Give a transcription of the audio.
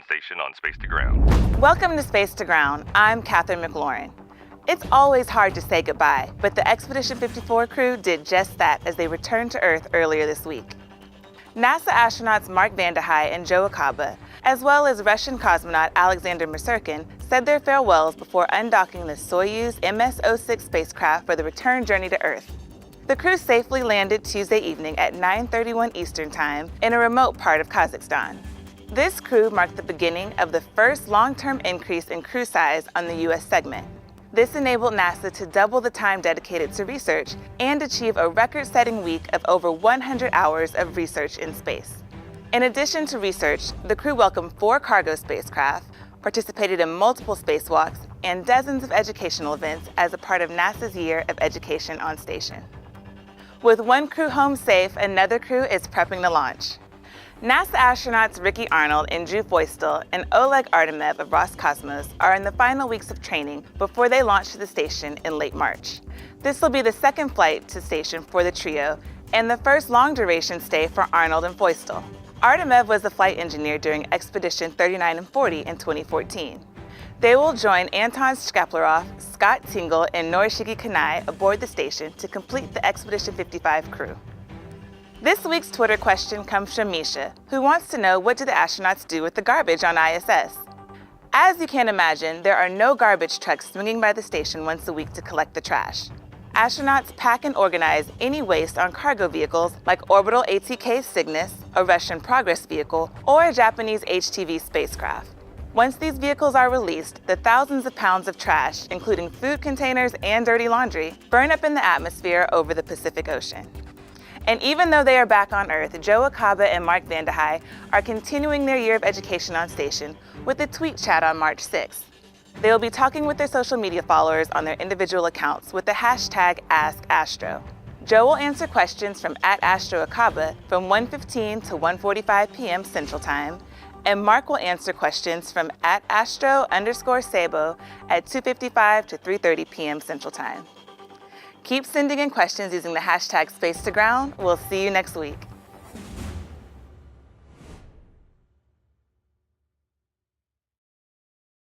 station on Space to Ground. Welcome to Space to Ground. I'm Catherine McLaurin. It's always hard to say goodbye, but the Expedition 54 crew did just that as they returned to Earth earlier this week. NASA astronauts Mark Vande Hei and Joe Acaba, as well as Russian cosmonaut Alexander Misurkin, said their farewells before undocking the Soyuz MS-06 spacecraft for the return journey to Earth. The crew safely landed Tuesday evening at 9:31 Eastern Time in a remote part of Kazakhstan. This crew marked the beginning of the first long-term increase in crew size on the U.S. segment. This enabled NASA to double the time dedicated to research and achieve a record-setting week of over 100 hours of research in space. In addition to research, the crew welcomed 4 cargo spacecraft, participated in multiple spacewalks, and dozens of educational events as a part of NASA's Year of Education on Station. With one crew home safe, another crew is prepping to launch. NASA astronauts Ricky Arnold and Drew Feustel and Oleg Artemev of Roscosmos are in the final weeks of training before they launch to the station in late March. This will be the second flight to station for the trio and the first long-duration stay for Arnold and Feustel. Artemev was the flight engineer during Expedition 39 and 40 in 2014. They will join Anton Shkaplerov, Scott Tingle, and Norishige Kanai aboard the station to complete the Expedition 55 crew. This week's Twitter question comes from Misha, who wants to know what do the astronauts do with the garbage on ISS? As you can imagine, there are no garbage trucks swinging by the station once a week to collect the trash. Astronauts pack and organize any waste on cargo vehicles like orbital ATK Cygnus, a Russian Progress vehicle, or a Japanese HTV spacecraft. Once these vehicles are released, the thousands of pounds of trash, including food containers and dirty laundry, burn up in the atmosphere over the Pacific Ocean. And even though they are back on Earth, Joe Acaba and Mark Vande Hei are continuing their year of education on station with a tweet chat on March 6th. They will be talking with their social media followers on their individual accounts with the hashtag AskAstro. Joe will answer questions from @AstroAcaba from 1:15 to 1:45 p.m. Central Time, and Mark will answer questions from @Astro_Sabo at 2:55 to 3:30 p.m. Central Time. Keep sending in questions using the hashtag SpacetoGround. We'll see you next week.